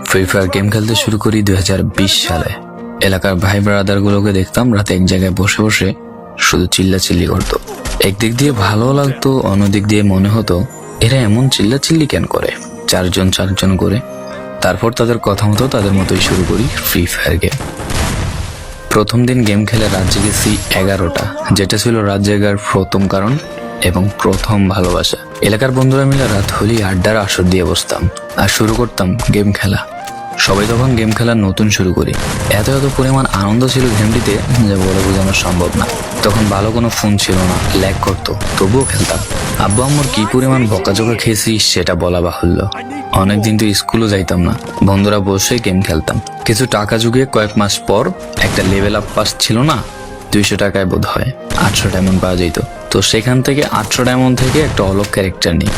Free fire game খেলতে শুরু করি 2020 সালে। এলাকার ভাই ব্রাদার গুলোকে দেখতাম রাতে এক জায়গায় বসে বসে শুধু চিল্লাচিল্লি করতো। একদিক দিয়ে ভালো লাগতো, অন্যদিক দিয়ে মনে হতো এরা এমন চিল্লাচিল্লি কেন করে, চারজন করে। তারপর তাদের কথা মতো তাদের মতোই শুরু করি ফ্রি ফায়ার গেম। প্রথম দিন গেম খেলে রাত জেগেছি 11টা, যেটা ছিল রাত জেগার প্রথম কারণ এবং প্রথম ভালোবাসা। এলাকার বন্ধুরা মিলে রাত হলেই আড্ডার আসর দিয়ে বসতাম আর শুরু করতাম গেম খেলা। সবাই তখন গেম খেলা নতুন শুরু করি। এত পরিমাণ আনন্দ ছিল গেমটিতে যা বলে বোঝানো সম্ভব না। তখন ভালো কোনো ফোন ছিল না, ল্যাগ করতো, তবুও খেলতাম। আব্বু আম্মুর কি পরিমাণ বকাঝকা খেয়েছি সেটা বলা বাহুল্য। অনেকদিন তো স্কুলও যাইতাম না, বন্ধুরা বসে গেম খেলতাম। কিছু টাকা জুগিয়ে কয়েক মাস পর একটা লেভেল আপ পাস ছিল না, 200 টাকায় বোধ হয় 800 ডায়মন্ড পাওয়া যেত। তো সেখান থেকে 800 ডায়মন্ড থেকে একটা অলক ক্যারেক্টার নিই।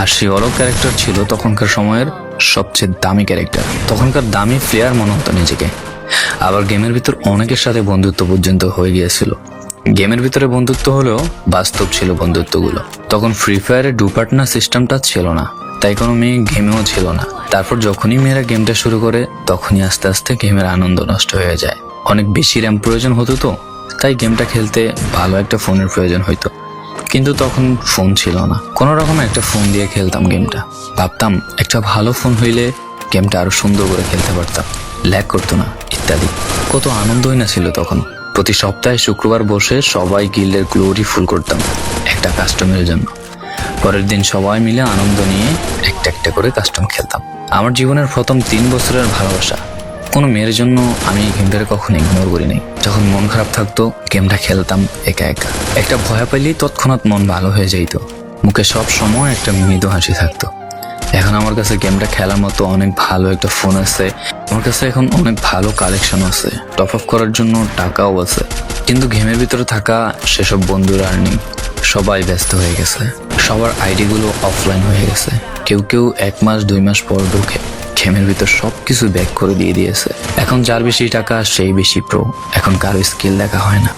আর সেই অলক ক্যারেক্টার ছিল তখনকার সময়ের সবচেয়ে দামি ক্যারেক্টার। তখনকার দামি প্লেয়ার মনে হতো নিজেকে। আবার গেমের ভিতর অনেকের সাথে বন্ধুত্ব পর্যন্ত হয়ে গিয়েছিল। গেমের ভিতরে বন্ধুত্ব হলেও বাস্তব ছিল বন্ধুত্বগুলো। তখন ফ্রি ফায়ারে ডু পার্টনার সিস্টেমটা ছিল না, তাই কোনো মেয়ে গেমেও ছিল না। তারপর যখনই মেয়েরা গেমটা শুরু করে তখনই আস্তে আস্তে গেমের আনন্দ নষ্ট হয়ে যায়। অনেক বেশি র্যাম প্রয়োজন হতো, তো তাই গেমটা খেলতে ভালো একটা ফোনের প্রয়োজন হইতো। কিন্তু তখন ফোন ছিল না, কোনো রকম একটা ফোন দিয়ে খেলতাম গেমটা। ভাবতাম একটা ভালো ফোন হইলে গেমটা আরো সুন্দর করে খেলতে পারতাম, ল্যাগ করতো না ইত্যাদি। কত আনন্দই না ছিল তখন। প্রতি সপ্তাহে শুক্রবার বসে সবাই গিল্ডের গ্লোরি ফুল করতাম একটা কাস্টমের জন্য। পরের দিন সবাই মিলে আনন্দ নিয়ে একটা একটা করে কাস্টম খেলতাম। আমার জীবনের প্রথম 3 বছরের ভালোবাসা। কোনো মেয়ের জন্য আমি এই গেমটাকে কখনো ইগনোর করি নাই। যখন মন খারাপ থাকতো গেমটা খেলতাম একা একা। একটা ভয় পাইলেই তৎক্ষণাৎ মন ভালো হয়ে যাইতো, মুখে সব সময় একটা মৃদু হাসি থাকতো। এখন আমার কাছে গেমটা খেলার মতো অনেক ভালো একটা ফোন আছে, আমার কাছে এখন অনেক ভালো কালেকশন আছে, টপ আপ করার জন্য টাকাও আছে। কিন্তু গেমের ভিতরে থাকা সেসব বন্ধুরা আর নেই, সবাই ব্যস্ত হয়ে গেছে। সবার আইডি গুলো অফলাইন হয়ে গেছে। কেউ 1 মাস 2 মাস পর ঢুকে গেমের ভিতর সবকিছু ব্যাক করে দিয়েছে। এখন যার বেশি টাকা সেই বেশি প্রো, এখন কারো স্কিল দেখা হয় না।